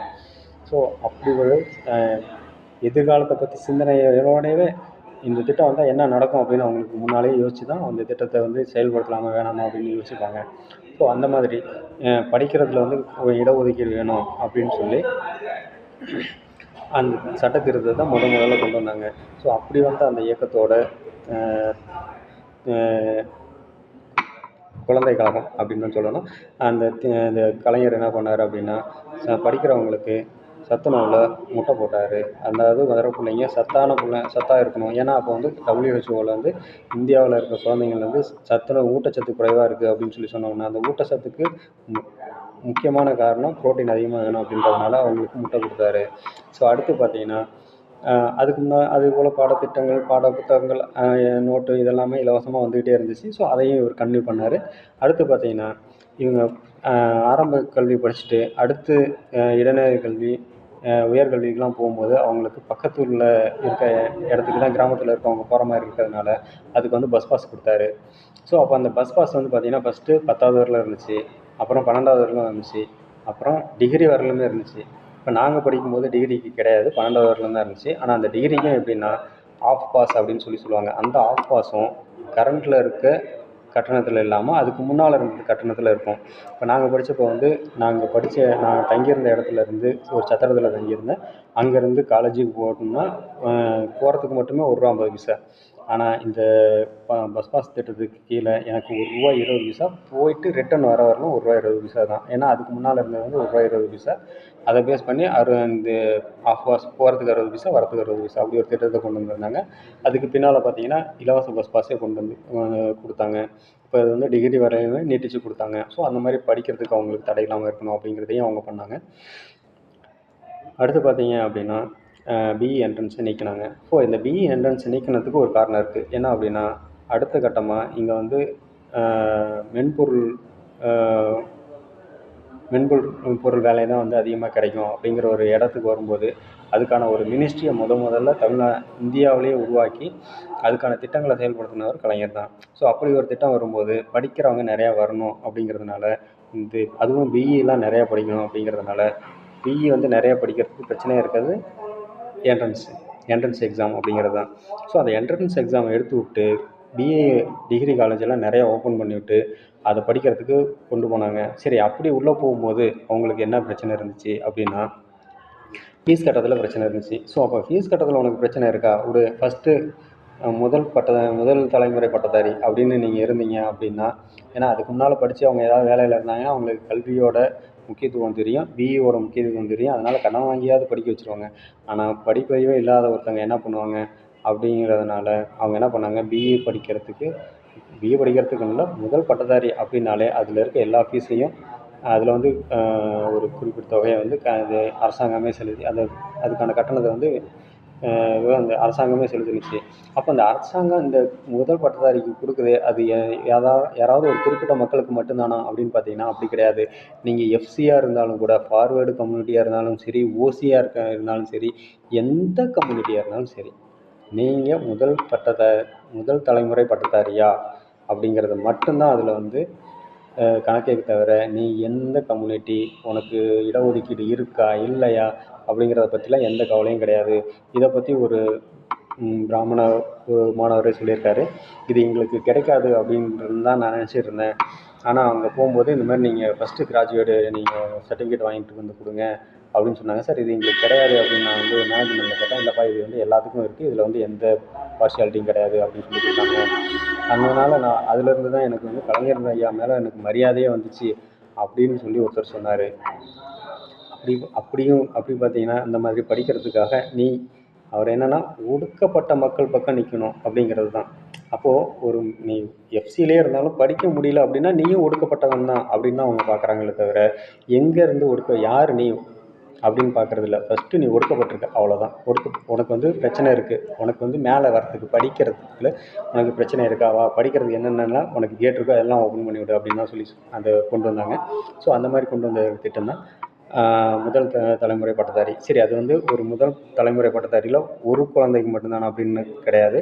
ஸோ அப்படி ஒரு எதிர்காலத்தை பற்றி சிந்தனையோடவே இந்த திட்டம் வந்தால் என்ன நடக்கும் அப்படின்னு அவங்களுக்கு முன்னாலேயே யோசித்து தான் அந்த திட்டத்தை வந்து செயல்படுத்தலாமா வேணாமா அப்படின்னு யோசிப்பாங்க. ஸோ அந்த மாதிரி படிக்கிறதுல வந்து இடஒதுக்கீடு வேணும் அப்படின்னு சொல்லி அந்த சட்ட திருத்தத்தை முதல்ல கொண்டு வந்தாங்க. ஸோ அப்படி வந்து அந்த இயக்கத்தோட குழந்தை கழகம் அப்படின்னு தான் சொல்லணும். அந்த கலைஞர் என்ன பண்ணார் அப்படின்னா, படிக்கிறவங்களுக்கு சத்துணவில் முட்டை போட்டார். அதாவது வர பிள்ளைங்க சத்தாக இருக்கணும். ஏன்னா அப்போ வந்து WHO வந்து இந்தியாவில் இருக்க குழந்தைங்கள் வந்து ஊட்டச்சத்து குறைவாக இருக்குது அப்படின்னு சொல்லி சொன்னாங்கன்னா, அந்த ஊட்டச்சத்துக்கு முக்கியமான காரணம் புரோட்டீன் அதிகமாக வேணும் அப்படின்றதுனால அவங்களுக்கு முட்டை கொடுத்தாரு. ஸோ அடுத்து பார்த்திங்கன்னா அதுக்கு அது போல் பாடத்திட்டங்கள், பாட புத்தகங்கள், நோட்டு இதெல்லாமே இலவசமாக வந்துக்கிட்டே இருந்துச்சு. ஸோ அதையும் இவர் கன்டினியூ பண்ணார். அடுத்து பார்த்திங்கன்னா இவங்க ஆரம்ப கல்வி படிச்சுட்டு அடுத்து இடைநிலை கல்வி, உயர்கல்விக்கெலாம் போகும்போது அவங்களுக்கு பக்கத்தில் இருக்க இடத்துக்கு தான் கிராமத்தில் இருக்கவங்க போகிற மாதிரி இருக்கிறதுனால அதுக்கு வந்து பஸ் பாஸ் கொடுத்தாரு. ஸோ அப்போ அந்த பஸ் பாஸ் வந்து பார்த்திங்கன்னா ஃபஸ்ட்டு 10வது வரலும் இருந்துச்சு, அப்புறம் 12வது வரலும் இருந்துச்சு, அப்புறம் டிகிரி வரலுமே இருந்துச்சு. இப்போ நாங்கள் படிக்கும்போது டிகிரிக்கு கிடையாது, 12வது வரலும் தான் இருந்துச்சு. ஆனால் அந்த டிகிரிக்கும் எப்படின்னா ஆஃப் பாஸ் அப்படின்னு சொல்லுவாங்க. அந்த ஆஃப் பாஸும் கரண்ட்டில் இருக்க கட்டணத்தில் இல்லாமல் அதுக்கு முன்னால் இருந்த கட்டணத்தில் இருக்கும். இப்போ நாங்கள் படித்தப்போ வந்து நான் தங்கியிருந்த இடத்துலேருந்து ஒரு சத்திரத்தில் தங்கியிருந்தேன். அங்கேருந்து காலேஜுக்கு போகணும்னா போகிறதுக்கு மட்டுமே ₹1.50. ஆனால் இந்த பஸ் பாஸ் திட்டத்துக்கு கீழே எனக்கு ₹1.20 போயிட்டு ரிட்டன் வரலும் ₹1.20 தான். ஏன்னா அதுக்கு முன்னால் இருந்தது வந்து ₹1.20. அதை பேஸ் பண்ணி இந்த ஆஃப் பாஸ் போகிறதுக்கு ₹60, வரத்துக்கு ₹60 அப்படி ஒரு திட்டத்தை கொண்டு வந்திருந்தாங்க. அதுக்கு பின்னால் பார்த்திங்கன்னா இலவச பஸ் பாஸே கொண்டு வந்து கொடுத்தாங்க. இப்போ அது வந்து டிகிரி வரையுமே நீட்டிச்சு கொடுத்தாங்க. ஸோ அந்த மாதிரி படிக்கிறதுக்கு அவங்களுக்கு தடை இல்லாமல் இருக்கணும் அப்படிங்கிறதையும் அவங்க பண்ணாங்க. அடுத்து பார்த்திங்க அப்படின்னா பிஇ என்ட்ரன்ஸை நீக்கினாங்க. ஸோ இந்த பிஇ என்ட்ரன்ஸை நீக்கினதுக்கு ஒரு காரணம் இருக்குது. என்ன அப்படின்னா அடுத்த கட்டமாக இங்கே வந்து மென்பொருள் வேலை தான் வந்து அதிகமாக கிடைக்கும் அப்படிங்கிற ஒரு இடத்துக்கு வரும்போது அதுக்கான ஒரு மினிஸ்ட்ரியை முதல்ல இந்தியாவிலேயே உருவாக்கி அதுக்கான திட்டங்களை செயல்படுத்தினவர் கலைஞர் தான். ஸோ அப்படி ஒரு திட்டம் வரும்போது படிக்கிறவங்க நிறையா வரணும் அப்படிங்கிறதுனால அதுவும் பிஇலாம் நிறையா படிக்கணும் அப்படிங்கிறதுனால பிஇ வந்து நிறையா படிக்கிறதுக்கு பிரச்சனையாக இருக்கிறது என்ட்ரன்ஸ் எக்ஸாம் அப்படிங்கிறது தான். ஸோ அந்த என்ட்ரன்ஸ் எக்ஸாம் எடுத்து விட்டு பிஏ டிகிரி காலேஜெல்லாம் நிறையா ஓப்பன் பண்ணிவிட்டு அதை படிக்கிறதுக்கு கொண்டு போனாங்க. சரி, அப்படி உள்ளே போகும்போது அவங்களுக்கு என்ன பிரச்சனை இருந்துச்சு அப்படின்னா, ஃபீஸ் கட்டுறதுல பிரச்சனை இருந்துச்சு. ஸோ அப்போ ஃபீஸ் கட்டுறதுல உனக்கு பிரச்சனை இருக்கா, ஒரு ஃபஸ்ட்டு முதல் தலைமுறை பட்டதாரி அப்படின்னு நீங்கள் இருந்தீங்க அப்படின்னா, ஏன்னா அதுக்கு முன்னால் படித்து அவங்க ஏதாவது வேலையில் இருந்தாங்கன்னா அவங்களுக்கு கல்வியோட முக்கியத்துவம் தெரியும், பிஇயோட முக்கியத்துவம் தெரியும். அதனால் கடன் வாங்கியாவது படிக்க வச்சுருவாங்க. ஆனால் படிப்பறிவே இல்லாத ஒருத்தங்க என்ன பண்ணுவாங்க அப்படிங்கிறதுனால அவங்க என்ன பண்ணாங்க, பிஇ படிக்கிறதுக்கு இல்லை, முதல் பட்டதாரி அப்படின்னாலே அதில் இருக்க எல்லா ஃபீஸையும் அதில் வந்து ஒரு குறிப்பிட்ட தொகையை வந்து இது அரசாங்கமே செலுத்தி அதுக்கான கட்டணத்தை வந்து அந்த அரசாங்கமே செலுத்தினுச்சு. அப்போ அந்த அரசாங்கம் இந்த முதல் பட்டதாரிக்கு கொடுக்குது, அது யாராவது ஒரு குறிப்பிட்ட மக்களுக்கு மட்டும்தானா அப்படின்னு பார்த்தீங்கன்னா அப்படி கிடையாது. நீங்கள் எஃப்சியாக இருந்தாலும் கூட, ஃபார்வேர்டு கம்யூனிட்டியாக இருந்தாலும் சரி, ஓசியாக இருந்தாலும் சரி, எந்த கம்யூனிட்டியாக இருந்தாலும் சரி, நீங்கள் முதல் தலைமுறை பட்டதாரியா அப்படிங்கிறது மட்டும்தான் அதில் வந்து கணக்கே தவிர, நீ எந்த கம்யூனிட்டி, உனக்கு இடஒதுக்கீடு இருக்கா இல்லையா அப்படிங்கிறத பற்றிலாம் எந்த கவலையும் கிடையாது. இதை பற்றி ஒரு பிராமண ஒரு மாணவரே சொல்லியிருக்காரு. இது எங்களுக்கு கிடைக்காது அப்படின்றது தான் நான் நினச்சிட்டு இருந்தேன். ஆனால் அங்கே போகும்போது இந்த மாதிரி நீங்கள் ஃபஸ்ட்டு கிராஜுவேட்டு நீங்கள் சர்டிஃபிகேட் வாங்கிட்டு வந்து கொடுங்க அப்படின்னு சொன்னாங்க. சார் இது எங்களுக்கு கிடையாது அப்படின்னு நான் வந்து மேனேஜ்மெண்ட்டில் கேட்டேன். இல்லைப்பா, இது வந்து எல்லாத்துக்கும் இருக்குது, இதில் வந்து எந்த பார்ஷியாலிட்டியும் கிடையாது அப்படின்னு சொல்லி கொடுத்தாங்க. அதனால் நான் அதிலேருந்து தான் எனக்கு வந்து கலைஞர் ஐயா மேலே எனக்கு மரியாதையே வந்துச்சு அப்படின்னு சொல்லி ஒருத்தர் சொன்னார். அப்படி பார்த்தீங்கன்னா இந்த மாதிரி படிக்கிறதுக்காக அவர் என்னென்னா ஒடுக்கப்பட்ட மக்கள் பக்கம் நிற்கணும் அப்படிங்கிறது தான். அப்போது நீ எஃப்சிலே இருந்தாலும் படிக்க முடியல அப்படின்னா நீயும் ஒடுக்கப்பட்டவன் தான் அப்படின்னு தான் அவங்க பார்க்குறாங்களே தவிர, எங்கேருந்து யார் நீ அப்படின்னு பார்க்குறதில்ல. ஃபஸ்ட்டு நீ ஒடுக்கப்பட்டிருக்க, அவ்வளோதான். உனக்கு வந்து பிரச்சனை இருக்குது, உனக்கு வந்து மேலே வரத்துக்கு படிக்கிறதுக்குள்ள உனக்கு பிரச்சனை இருக்காவா, படிக்கிறதுக்கு என்னென்னலாம் உனக்கு கேட் இருக்கோ அதெல்லாம் ஓப்பன் பண்ணி விடு அப்படின்னு தான் சொல்லி அதை கொண்டு வந்தாங்க. ஸோ அந்த மாதிரி கொண்டு வந்த திட்டம் தான் முதல் தலைமுறை பட்டதாரி. சரி, அது வந்து ஒரு முதல் தலைமுறை பட்டதாரியில் ஒரு குழந்தைக்கு மட்டும்தானா அப்படின்னு கிடையாது.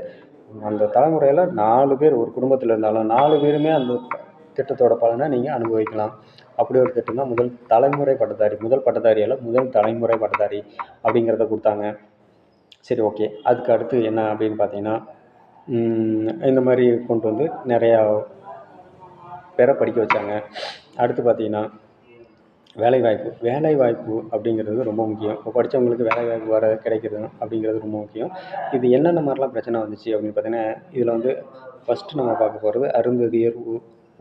அந்த தலைமுறையில் 4 பேர் ஒரு குடும்பத்தில் இருந்தாலும் 4 பேருமே அந்த திட்டத்தோட பலனை நீங்கள் அனுபவிக்கலாம். அப்படி ஒரு திட்டம் தான் முதல் தலைமுறை பட்டதாரி. முதல் பட்டதாரியால் முதல் தலைமுறை பட்டதாரி அப்படிங்கிறத கொடுத்தாங்க. சரி, ஓகே. அதுக்கு அடுத்து என்ன அப்படின்னு பார்த்தீங்கன்னா, இந்த மாதிரி கொண்டு வந்து நிறையா பேரை படிக்க வச்சாங்க. அடுத்து பார்த்தீங்கன்னா வேலைவாய்ப்பு அப்படிங்கிறது ரொம்ப முக்கியம். இப்போ படித்தவங்களுக்கு வேலைவாய்ப்பு கிடைக்கிறது அப்படிங்கிறது ரொம்ப முக்கியம். இது என்னென்ன மாதிரிலாம் பிரச்சனை வந்துச்சு அப்படின்னு பார்த்தீங்கன்னா, இதில் வந்து ஃபஸ்ட்டு நம்ம பார்க்க போகிறது அருந்ததியர்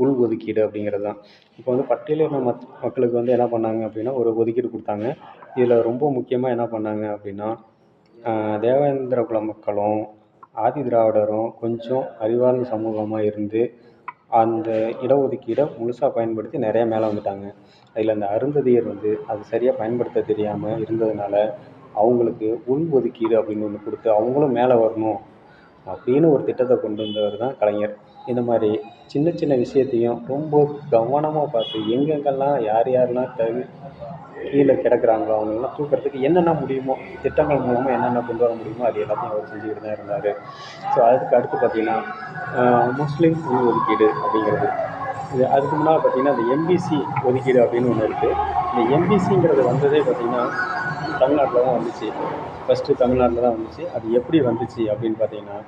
உள் ஒதுக்கீடு அப்படிங்கிறது தான். இப்போ வந்து பட்டியலின மக்களுக்கு வந்து என்ன பண்ணாங்க அப்படின்னா ஒரு ஒதுக்கீடு கொடுத்தாங்க. இதில் ரொம்ப முக்கியமாக என்ன பண்ணாங்க அப்படின்னா, தேவேந்திர குல மக்களும் ஆதி திராவிடரும் கொஞ்சம் அறிவார்ந்த சமூகமாக இருந்து அந்த இடஒதுக்கீடை முழுசாக பயன்படுத்தி நிறையா மேலே வந்துட்டாங்க. அதில் அந்த அருந்ததியர் வந்து அது சரியாக பயன்படுத்த தெரியாமல் இருந்ததுனால அவங்களுக்கு உள் ஒதுக்கீடு அப்படின்னு ஒன்று கொடுத்து அவங்களும் மேலே வரணும் அப்படின்னு ஒரு திட்டத்தை கொண்டு வந்தவர் தான் கலைஞர். இந்த மாதிரி சின்ன சின்ன விஷயத்தையும் ரொம்ப கவனமாக பார்த்து எங்கெங்கெல்லாம் யாரெல்லாம் கீழே கிடக்குறாங்களோ அவங்களெல்லாம் தூக்கிறதுக்கு என்னென்ன முடியுமோ திட்டங்கள் மூலமாக என்னென்ன கொண்டு வர முடியுமோ அது எல்லாத்தையும் அவர் செஞ்சுக்கிட்டு தான் இருந்தார். ஸோ அதுக்கு அடுத்து பார்த்திங்கன்னா முஸ்லீம் உள் ஒதுக்கீடு அப்படிங்கிறது. அதுக்கு முன்னால் பார்த்திங்கன்னா இந்த எம்பிசி ஒதுக்கீடு அப்படின்னு ஒன்று இருக்குது. இந்த எம்பிசிங்கிறது வந்ததே பார்த்திங்கன்னா தமிழ்நாட்டில் தான் வந்துச்சு. ஃபஸ்ட்டு தமிழ்நாட்டில் தான் வந்துச்சு. அது எப்படி வந்துச்சு அப்படின்னு பார்த்திங்கன்னா,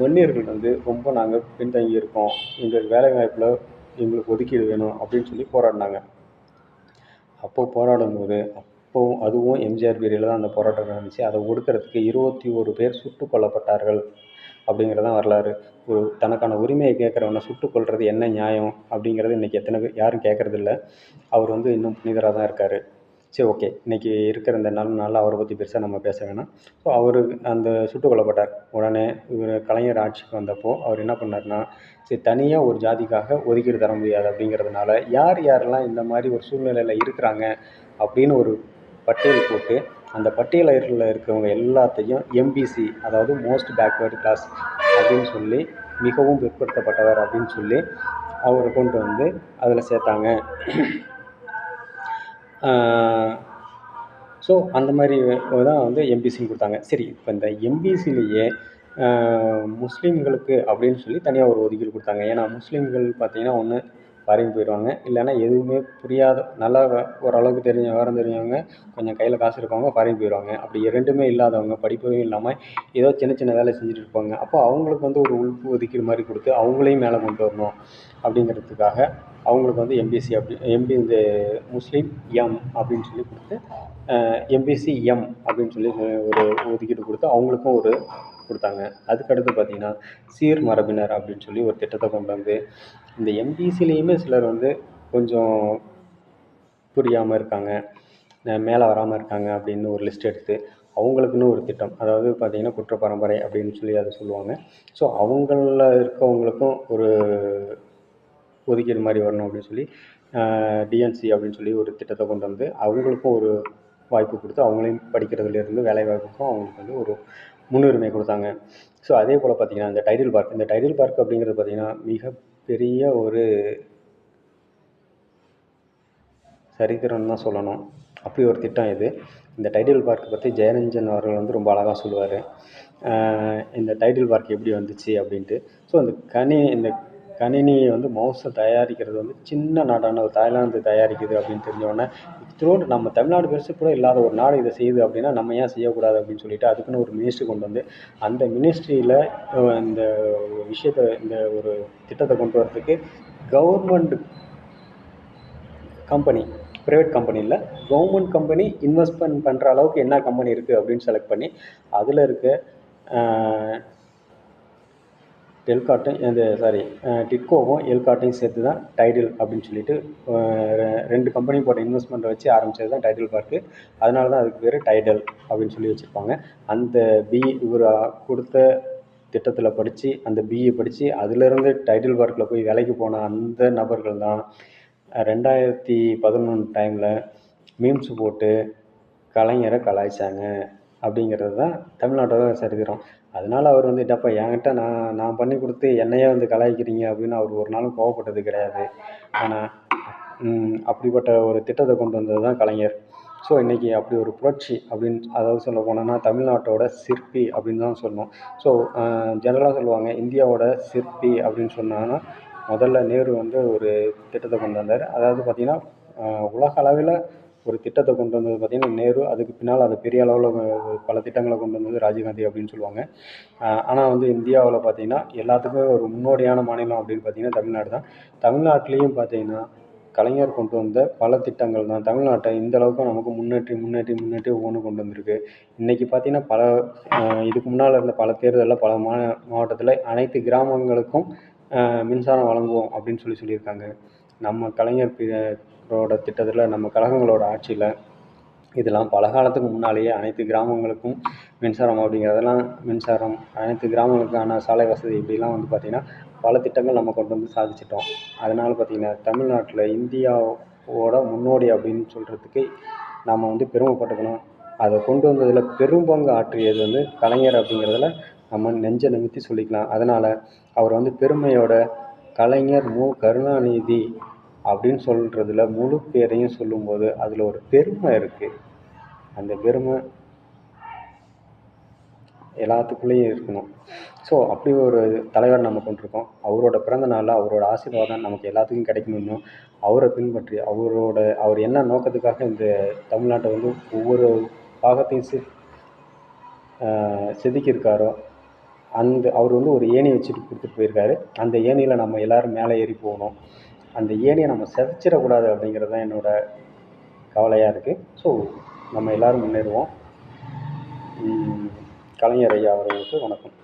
வன்னியர்கள் வந்து ரொம்ப நாங்கள் பின்தங்கி இருக்கோம், எங்களுக்கு வேலைவாய்ப்பில் எங்களுக்கு ஒதுக்கீடு வேணும் அப்படின்னு சொல்லி போராடினாங்க. அப்போது போராடும்போது அதுவும் எம்ஜிஆர் பீரியடில் தான் அந்த போராட்டம் நடந்துச்சு. அதை ஒடுக்கிறதுக்கு 21 பேர் சுட்டுக் கொல்லப்பட்டார்கள் அப்படிங்கிறதான் வரலாறு. தனக்கான உரிமையை கேட்குறவனை சுட்டுக் கொல்றது என்ன நியாயம் அப்படிங்கிறது இன்றைக்கி எத்தனை பேர் யாரும் கேட்குறதில்ல. அவர் வந்து இன்னும் புனிதராக தான் இருக்கார். சரி, ஓகே. இன்றைக்கி இருக்கிற இந்த நாளில் அவரை பற்றி பெருசாக நம்ம பேச வேணாம். ஸோ அவர் அந்த சுட்டுக் கொல்லப்பட்டார். உடனே கலைஞர் ஆட்சிக்கு வந்தப்போ அவர் என்ன பண்ணார்னா, சரி தனியாக ஒரு ஜாதிக்காக ஒதுக்கீடு தர முடியாது அப்படிங்கிறதுனால யாரெல்லாம் இந்த மாதிரி ஒரு சூழ்நிலையில் இருக்கிறாங்க அப்படின்னு ஒரு பட்டியல் போட்டு அந்த பட்டியலில் இருக்கிறவங்க எல்லாத்தையும் எம்பிசி, அதாவது மோஸ்ட் பேக்வேர்டு கிளாஸ் அப்படின்னு சொல்லி, மிகவும் பிற்படுத்தப்பட்டவர் அப்படின்னு சொல்லி அவரை கொண்டு வந்து அதில் சேர்த்தாங்க. ஸோ அந்த மாதிரி தான் வந்து எம்பிசின்னு கொடுத்தாங்க. சரி, இப்போ இந்த எம்பிசிலேயே முஸ்லீம்களுக்கு அப்படின்னு சொல்லி தனியாக ஒரு ஒதுக்கீடு கொடுத்தாங்க. ஏன்னா முஸ்லீம்கள் பார்த்திங்கன்னா ஒன்று ஃபாரின் போயிடுவாங்க. இல்லைன்னா எதுவுமே புரியாத நல்லா ஓரளவுக்கு விவரம் தெரிஞ்சவங்க கொஞ்சம் கையில் காசு இருக்கவங்க ஃபாரின் போயிடுவாங்க. அப்படி 2மே இல்லாதவங்க படிப்பும் இல்லாமல் ஏதோ சின்ன சின்ன வேலை செஞ்சுட்டு இருப்பாங்க. அப்போ அவங்களுக்கு வந்து ஒரு உள்ப்பு ஒதுக்கீடு மாதிரி கொடுத்து அவங்களையும் மேலே கொண்டு வரணும் அப்படிங்கிறதுக்காக அவங்களுக்கு வந்து எம்பிசி இந்த முஸ்லீம் எம் அப்படின்னு சொல்லி கொடுத்து எம்பிசி எம் அப்படின்னு சொல்லி ஒரு ஒதுக்கீடு கொடுத்து அவங்களுக்கும் ஒரு கொடுத்தாங்க. அதுக்கடுத்து பார்த்திங்கன்னா சீர் மரபினர் அப்படின்னு சொல்லி ஒரு திட்டத்தை கொண்டு வந்து இந்த எம்பிசிலேயுமே சிலர் வந்து கொஞ்சம் புரியாமல் இருக்காங்க, மேலே வராமல் இருக்காங்க அப்படின்னு ஒரு லிஸ்ட் எடுத்து அவங்களுக்குன்னு ஒரு திட்டம், அதாவது பார்த்திங்கன்னா குற்ற பரம்பரை அப்படின்னு சொல்லி அதை சொல்லுவாங்க. ஸோ அவங்கள இருக்கவங்களுக்கும் ஒரு ஒதுக்கீடு மாதிரி வரணும் அப்படின்னு சொல்லி டிஎன்சி அப்படின்னு சொல்லி ஒரு திட்டத்தை கொண்டு வந்து அவங்களுக்கும் ஒரு வாய்ப்பு கொடுத்து அவங்களையும் படிக்கிறதுலேருந்து வேலை வாய்ப்புக்கும் அவங்களுக்கு வந்து ஒரு முன்னுரிமை கொடுத்தாங்க. ஸோ அதே போல் பார்த்திங்கன்னா இந்த டைட்டில் பார்க் அப்படிங்கிறது பார்த்திங்கன்னா மிகப்பெரிய ஒரு சரித்திரம்னு தான் சொல்லணும். அப்படி ஒரு திட்டம் இது. இந்த டைட்டில் பார்க் பற்றி ஜெயரஞ்சன் அவர்கள் வந்து ரொம்ப அழகாக சொல்லுவார். இந்த டைட்டில் பார்க் எப்படி வந்துச்சு அப்படின்ட்டு. ஸோ இந்த கணினியை வந்து மவுஸை தயாரிக்கிறது வந்து சின்ன நாடான ஒரு தாய்லாந்து தயாரிக்குது அப்படின்னு தெரிஞ்சோடனே த்ரூட் நம்ம தமிழ்நாடு பெருசு கூட இல்லாத ஒரு நாடு இதை செய்யுது அப்படின்னா நம்ம ஏன் செய்யக்கூடாது அப்படின்னு சொல்லிட்டு அதுக்குன்னு ஒரு மினிஸ்ட்ரி கொண்டு வந்து அந்த மினிஸ்ட்ரியில் இந்த விஷயத்தை இந்த ஒரு திட்டத்தை கொண்டு வரதுக்கு கவர்மெண்ட் கம்பெனி, ப்ரைவேட் கம்பெனி இல்லை, கவர்மெண்ட் கம்பெனி இன்வெஸ்ட்மெண்ட் பண்ணுற அளவுக்கு என்ன கம்பெனி இருக்குது அப்படின்னு செலக்ட் பண்ணி அதில் இருக்க டிட்கோவும் எல்காட்டையும் சேர்த்து தான் டைட்டில் அப்படின்னு சொல்லிட்டு 2 கம்பெனி போட்ட இன்வெஸ்ட்மெண்ட்டை வச்சு ஆரம்பித்தது தான் டைட்டில் பார்க்கு. அதனால தான் அதுக்கு பேர் டைடல் அப்படின்னு சொல்லி வச்சுருப்பாங்க. அந்த இவர் கொடுத்த திட்டத்தில் படித்து அந்த பிஏ படித்து அதிலிருந்து டைட்டில் பார்க்கில் போய் வேலைக்கு போன அந்த நபர்கள் தான் 2011 டைமில் மீம்ஸ் போட்டு கலைஞரை கலாய்ச்சாங்க அப்படிங்கிறது தான் தமிழ்நாட்டோட சரித்திரம். அதனால் அவர் வந்து டப்பா என்கிட்ட நான் பண்ணி கொடுத்து என்னையே வந்து கலாய்க்கிறீங்க அப்படின்னு அவர் ஒரு நாளும் கோவப்பட்டது கிடையாது. ஆனால் அப்படிப்பட்ட ஒரு திட்டத்தை கொண்டு வந்தது தான் கலைஞர். ஸோ இன்றைக்கி அப்படி ஒரு புரட்சி அப்படின்னு அதாவது சொல்ல போனோன்னா தமிழ்நாட்டோட சிற்பி அப்படின்னு தான் சொல்லணும். ஸோ ஜெனரலாக சொல்லுவாங்க இந்தியாவோட சிற்பி அப்படின்னு சொன்னாங்கன்னா முதல்ல நேரு வந்து ஒரு திட்டத்தை கொண்டு வந்தார். அதாவது பார்த்திங்கன்னா உலக அளவில் ஒரு திட்டத்தை கொண்டு வந்தது பார்த்திங்கன்னா நேரு. அதுக்கு பின்னால் அது பெரிய அளவில் பல திட்டங்களை கொண்டு வந்தது ராஜீவ்காந்தி அப்படின்னு சொல்லுவாங்க. ஆனால் வந்து இந்தியாவில் பார்த்திங்கன்னா எல்லாத்துக்கும் ஒரு முன்னோடியான மாநிலம் அப்படின்னு பார்த்திங்கன்னா தமிழ்நாடு தான். தமிழ்நாட்டிலையும் பார்த்திங்கன்னா கலைஞர் கொண்டு வந்த பல திட்டங்கள் தான் தமிழ்நாட்டை இந்த அளவுக்கு நமக்கு முன்னேற்றி ஒவ்வொன்று கொண்டு வந்திருக்கு. இன்றைக்கி பார்த்திங்கன்னா இதுக்கு முன்னால் இருந்த பல தேர்தலில் பல மாவட்டத்தில் அனைத்து கிராமங்களுக்கும் மின்சாரம் வழங்குவோம் அப்படின்னு சொல்லியிருக்காங்க. நம்ம கலைஞரோட திட்டத்தில் நம்ம கழகங்களோட ஆட்சியில் இதெல்லாம் பல காலத்துக்கு முன்னாலேயே அனைத்து கிராமங்களுக்கும் மின்சாரம் மின்சாரம் அனைத்து கிராமங்களுக்கான சாலை வசதி இப்படிலாம் வந்து பார்த்திங்கன்னா பல திட்டங்கள் நம்ம கொண்டு வந்து சாதிச்சிட்டோம். அதனால் பார்த்திங்கன்னா தமிழ்நாட்டில் இந்தியாவோட முன்னோடி அப்படின்னு சொல்கிறதுக்கு நாம் வந்து பெருமைப்பட்டுக்கணும். அதை கொண்டு வந்ததில் பெரும்பங்கு ஆற்றியது வந்து கலைஞர் அப்படிங்கிறதுல நம்ம நெஞ்சை நிமித்தி சொல்லிக்கலாம். அதனால் அவர் வந்து பெருமையோட கலைஞர் மு. கருணாநிதி அப்படின்னு சொல்கிறதுல முழு பேரையும் சொல்லும்போது அதில் ஒரு பெருமை இருக்குது. அந்த பெருமை எல்லாத்துக்குள்ளேயும் இருக்கணும். ஸோ அப்படி ஒரு தலைவர் நம்ம கொண்டிருக்கோம். அவரோட பிறந்த நாளில் அவரோட ஆசீர்வாதம் நமக்கு எல்லாத்துக்கும் கிடைக்கணும். அவரை பின்பற்றி அவர் என்ன நோக்கத்துக்காக இந்த தமிழ்நாட்டை வந்து ஒவ்வொரு பாகத்தையும் செதுக்கியிருக்காரோ அவர் வந்து ஒரு ஏணி வச்சுட்டு கொடுத்துட்டு போயிருக்காரு. அந்த ஏணியில் நம்ம எல்லோரும் மேலே ஏறி போகணும். அந்த ஏணியை நம்ம செதைச்சிடக்கூடாது அப்படிங்கிறது தான் என்னோடய கவலையாக இருக்குது. ஸோ நம்ம எல்லோரும் முன்னேறுவோம். கலைஞர் ஐயா அவர்களுக்கு வணக்கம்.